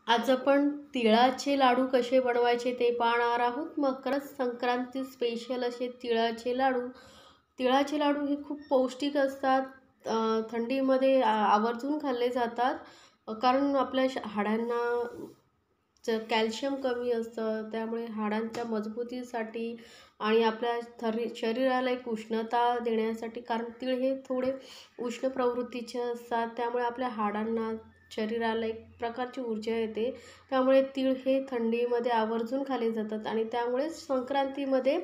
आज आपण तिळाचे लाडू कसे बनवायचे ते पाहणार आहोत. मकर संक्रांती स्पेशल असे तिळाचे लाडू. तिळाचे लाडू हे खूप पौष्टिक असतात. थंडीमध्ये आवर्जून खाल्ले जातात. कारण आपल्या हाडांना कॅल्शियम कमी असतं, त्यामुळे हाडांच्या मजबूतीसाठी आणि आपल्या शरीराला एक उष्णता देण्यासाठी, कारण तीळ हे थोडे उष्ण प्रवृत्तीचे असतात, त्यामुळे आपल्या हाडांना शरीराला एक प्रकारची ऊर्जा येते. त्यामुळे तीळ हे थंडीमध्ये आवर्जून खाल्ले जातात आणि त्यामुळेच संक्रांतीमध्ये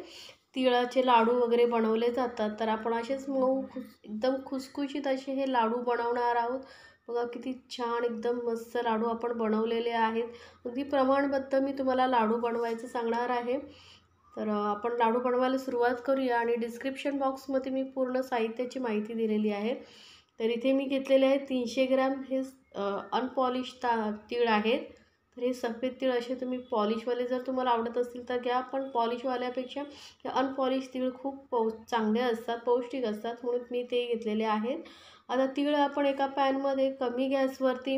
तिळाचे लाडू वगैरे बनवले जातात. तर आपण असेच मऊ एकदम खुसखुशीत असे हे लाडू बनवणार आहोत. बघा किती छान एकदम मस्त लाडू आपण बनवलेले आहेत. अगदी प्रमाणबद्ध मी तुम्हाला लाडू बनवायचं सांगणार आहे. तर आपण लाडू बनवायला सुरुवात करूया आणि डिस्क्रिप्शन बॉक्समध्ये मी पूर्ण साहित्याची माहिती दिलेली आहे. तर इथे मी घेतलेले आहे 300 ग्रॅम हे अनपॉलिश तीळ आहेत. तर हे सफेद तीळ असे तुम्ही पॉलिशवाले जर तुम्हाला आवडत असतील तर घ्या, पण पॉलिशवाल्यापेक्षा हे अनपॉलिश तीळ खूप चांगले असतात, पौष्टिक असतात, म्हणून मी ते घेतलेले आहेत. आता तीळ आपण एका पॅनमध्ये कमी गॅसवरती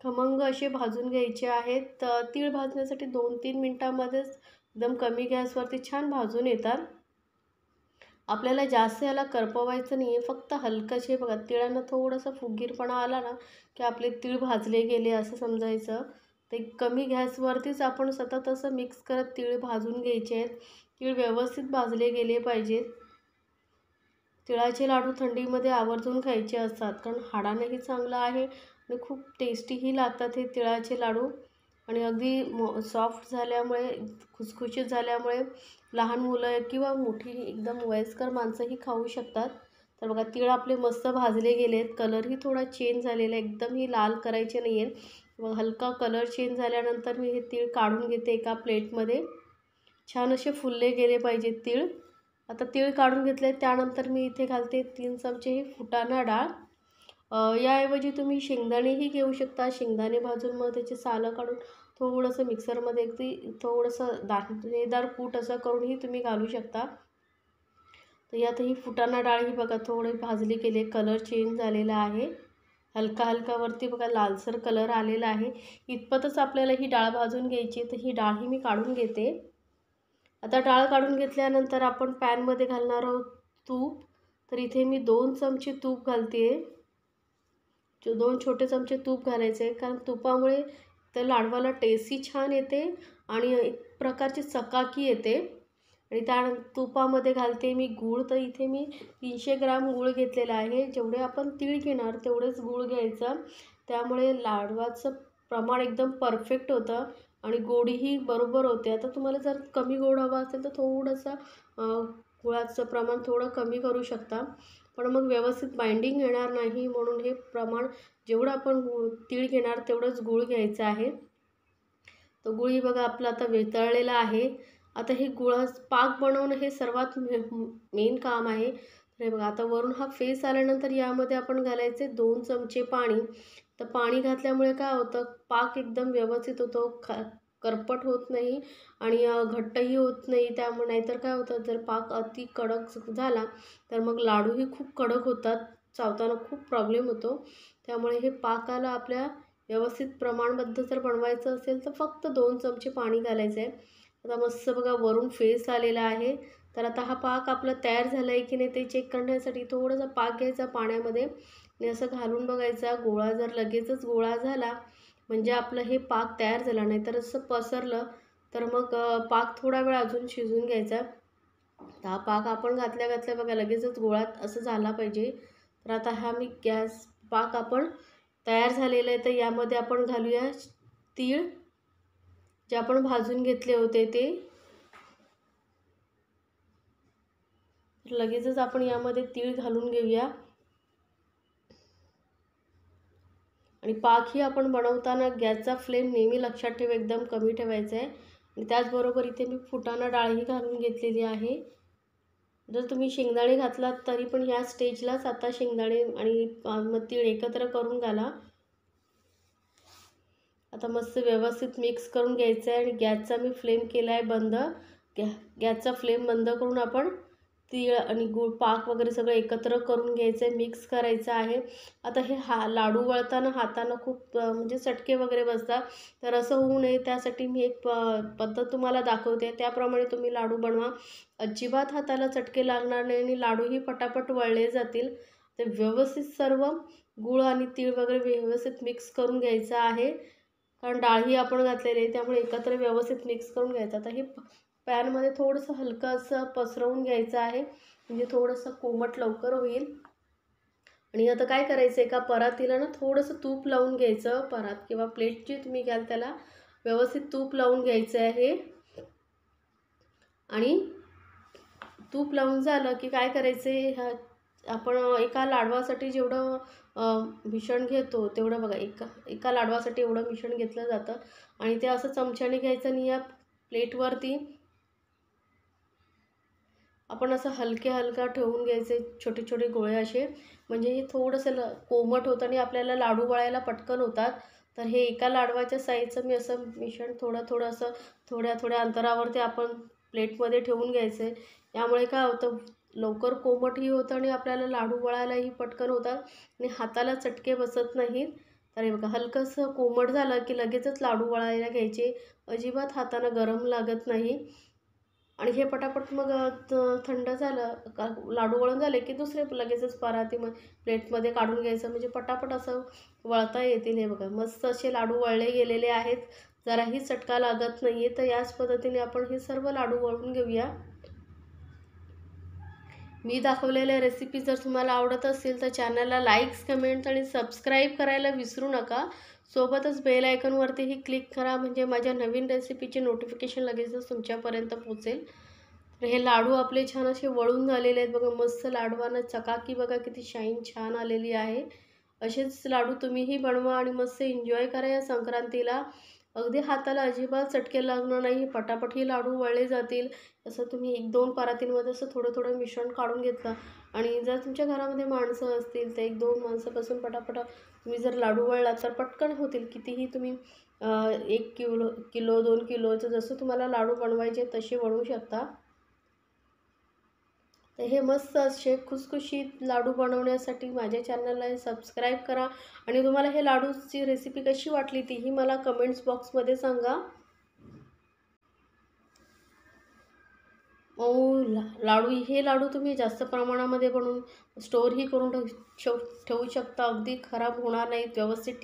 खमंग असे भाजून घ्यायचे आहेत. तर तीळ भाजण्यासाठी 2-3 मिनटामध्येच एकदम कमी गॅसवरती छान भाजून येतात. आपल्याला जास्त याला करपवायचं नाही आहे, फक्त हलकंसे बघा तिळांना थोडंसं फुगीरपणा आला ना की आपले तीळ भाजले गेले असं समजायचं. ते कमी गॅसवरतीच आपण सतत असं मिक्स करत तीळ भाजून घ्यायचे आहेत. तीळ व्यवस्थित भाजले गेले पाहिजेत. तिळाचे लाडू थंडीमध्ये आवर्जून खायचे असतात, कारण हाडांनाही चांगलं आहे आणि खूप टेस्टीही लागतात हे तिळाचे लाडू. आणि अगदी सॉफ्ट झाल्यामुळे, खुसखुशीत झाल्यामुळे लहान मुलं किंवा मोठी एकदम वयस्कर माणसंही खाऊ शकतात. तर बघा तीळ आपले मस्त भाजले गेले आहेत. कलरही थोडा चेंज झालेला आहे, एकदमही लाल करायचे नाही आहेत. मग हलका कलर चेंज झाल्यानंतर मी हे तीळ काढून घेते एका प्लेटमध्ये. छान असे फुलले गेले पाहिजेत तीळ. आता तीळ काढून घेतले, त्यानंतर मी इथे घालते 3 चमचे हे फुटाणा डाळ. याऐवजी तुम्ही शेंगदाणेही घेऊ शकता. शेंगदाणे भाजून मग त्याची सालं काढून थोडंसं मिक्सरमध्ये अगदी थोडंसं दाणेदार कूट असं करूनही तुम्ही घालू शकता. तर यातही फुटाणा डाळ ही बघा थोडे भाजली गेले, कलर चेंज झालेला आहे. हलकावरती बघा लालसर कलर आलेला आहे. इतपतच आपल्याला ही डाळ भाजून घ्यायची. तर ही डाळही मी काढून घेते. आता डाळ काढून घेतल्यानंतर आपण पॅनमध्ये घालणार आहोत तूप. तर इथे मी 2 चमचे तूप घालते. 2 छोटे चमचे तूप घालायचे आहे, कारण तुपामुळे त्या लाडवाला टेस्टही छान येते आणि एक प्रकारची चकाकी येते. आणि त्या तुपामध्ये घालते मी गूळ. तर इथे मी 300 ग्राम गूळ घेतलेला आहे. जेवढे आपण तीळ घेणार तेवढेच गूळ घ्यायचं, त्यामुळे लाडवाचं प्रमाण एकदम परफेक्ट होतं आणि गोडीही बरोबर होते. आता तुम्हाला जर कमी गोड हवा असेल तर थोडंसं गुळाचं प्रमाण थोडं कमी करू शकता, पण मग व्यवस्थित बाइंडिंग येणार नाही, म्हणून हे प्रमाण जेवढं आपण तीळ घेणार तेवढंच गूळ घ्यायचं आहे. तर गूळही बघा आपलं आता वितळलेला आहे. आता हे गुळाचं पाक बनवणं हे सर्वात मेन काम आहे. तर बघा आता वरून हा फेस आल्यानंतर यामध्ये आपण घालायचे 2 चमचे पाणी. तर पाणी घातल्यामुळे काय होतं, पाक एकदम व्यवस्थित होतो, करपट होत नाही आणि घट्टही होत नाही. त्यामुळे नाहीतर काय होतं, जर पाक अति कडक झाला तर मग लाडूही खूप कडक होतात, चावताना खूप प्रॉब्लेम होतो. त्यामुळे हे पाकाला आपल्या व्यवस्थित प्रमाणबद्ध जर बनवायचं असेल तर फक्त 2 चमचे पाणी घालायचं आहे. आता मस्त बघा वरून फेस आलेला आहे. तर आता हा पाक आपला तयार झाला आहे की नाही ते चेक करण्यासाठी थोडासा पाक घ्यायचा पाण्यामध्ये आणि असं घालून बघायचा. गोळा जर लगेचच गोळा झाला म्हणजे आपलं हे पाक तयार झाला, नाही तर असं पसरलं तर मग पाक थोडा वेळ अजून शिजवून घ्यायचा. तर हा पाक आपण घातल्या बघा लगेचच गोळा असं झाला पाहिजे. तर आता हा मी पाक आपण तयार झालेलं आहे. तर यामध्ये आपण घालूया तीळ जे आपण भाजून घेतले होते ते. लगेचच आपण यामध्ये तीळ घालून घेऊया. आणि पाकही आपण बनवताना गॅसचा फ्लेम नेहमी लक्षात ठेवा, एकदम कमी ठेवायचा आहे. आणि त्याचबरोबर इथे मी फुटाणा डाळही घालून घेतलेली आहे. जर तुम्ही शेंगदाणे घातलात तरी पण ह्या स्टेजलाच आता शेंगदाणे आणि मग तीळ एकत्र करून घाला. आता मस्त व्यवस्थित मिक्स करून घ्यायचं आहे आणि गॅसचा मी फ्लेम केला आहे बंद. गॅसचा फ्लेम बंद करून आपण तीळ आणि गूळ पाक वगैरे सगळं एकत्र करून घ्यायचं आहे, मिक्स करायचं आहे. आता हे लाडू वळताना हातानं खूप म्हणजे चटके वगैरे बसतात, तर असं होऊ नये त्यासाठी मी एक पद्धत तुम्हाला दाखवते. त्याप्रमाणे तुम्ही लाडू बनवा. अजिबात हाताला चटके लागणार नाही आणि लाडूही पटापट वळले जातील. ते व्यवस्थित सर्व गूळ आणि तीळ वगैरे व्यवस्थित मिक्स करून घ्यायचं आहे, कारण डाळही आपण घातलेली आहे त्यामुळे एकत्र व्यवस्थित मिक्स करून घ्यायचं. आता हे पॅनमध्ये थोडंसं हलकं असं पसरवून घ्यायचं आहे, म्हणजे थोडंसं कोमट लवकर होईल. आणि आता काय करायचं, एका परातीला ना थोडंसं तूप लावून घ्यायचं. परात किंवा प्लेट जी तुम्ही घ्याल त्याला व्यवस्थित तूप लावून घ्यायचं आहे. आणि तूप लावून झालं की काय करायचं, आपण एका लाडवासाठी जेवढं मिश्रण घेतो तेवढं बघा, एका लाडवासाठी एवढं मिश्रण घेतलं जातं. आणि ते असं चमच्याने घ्यायचं आणि या प्लेटवरती आपण असं हलका ठेवून घ्यायचे, छोटे छोटे गोळे असे, म्हणजे हे थोडंसं कोमट होतं आणि आपल्याला लाडू वळायला पटकन होतात. तर हे एका लाडवाच्या साईजचं मी असं मिश्रण थोडं असं थोड्या अंतरावरती आपण प्लेटमध्ये ठेवून घ्यायचं आहे. यामुळे काय होतं, लवकर कोमटही होतं आणि आपल्याला लाडू वळायलाही पटकन होतात आणि हाताला चटके बसत नाहीत. तर हे बघा, हलकंसं कोमट झालं की लगेचच लाडू वळायला घ्यायचे, अजिबात हाताला गरम लागत नाही. आणि हे पटापट मग थंड झालं का, लाडू वळून झाले की दुसरे लगेचच प्लेटमध्ये काढून घ्यायचं, म्हणजे पटापट असं वळता येतील. हे बघा, मस्त असे लाडू वळले गेलेले आहेत, जराही चटका लागत नाही आहे. तर याच पद्धतीने आपण हे सर्व लाडू वळून घेऊया. मी दाखवलेल्या रेसिपी जर तुम्हाला आवडत असेल तर चॅनलला लाईक्स, कमेंट्स आणि सबस्क्राईब करायला विसरू नका. सोबतच बेल आयकॉनवरतीही क्लिक करा, म्हणजे माझ्या नवीन रेसिपीचे नोटिफिकेशन लगेचच तुमच्यापर्यंत पोहोचेल. तर हे लाडू आपले छान असे वळून झालेले आहेत बघा, मस्त लाडवानं चकाकी बघा किती शाईन छान आलेली आहे. असेच लाडू तुम्हीही बनवा आणि मस्त एन्जॉय करा या संक्रांतीला. अगदी हाताला अजिबात चटके लागणार नाही, पटापट ही लाडू वळले जातील. असं तुम्ही 1-2 परातींमध्ये असं थोडं मिश्रण काढून घेतलं आणि जर तुमच्या घरामध्ये माणसं असतील तर 1-2 माणसापासून पटापट तुम्ही जर लाडू वळला तर पटकन होतील. कितीही तुम्ही 1 किलो 2 किलोचं जसं तुम्हाला लाडू बनवायचे तसे बनवू शकता. तर हे मस्त असे खुसखुशीत लाडू बनवण्यासाठी माझ्या चॅनलला सबस्क्राईब करा आणि तुम्हाला हे लाडूची रेसिपी कशी वाटली तीही मला कमेंट्स बॉक्समध्ये सांगा. हे लाडू तुम्ही जास्त प्रमाणामध्ये बनवून स्टोअरही करून ठेवू शकता, अगदी खराब होणार नाहीत, व्यवस्थित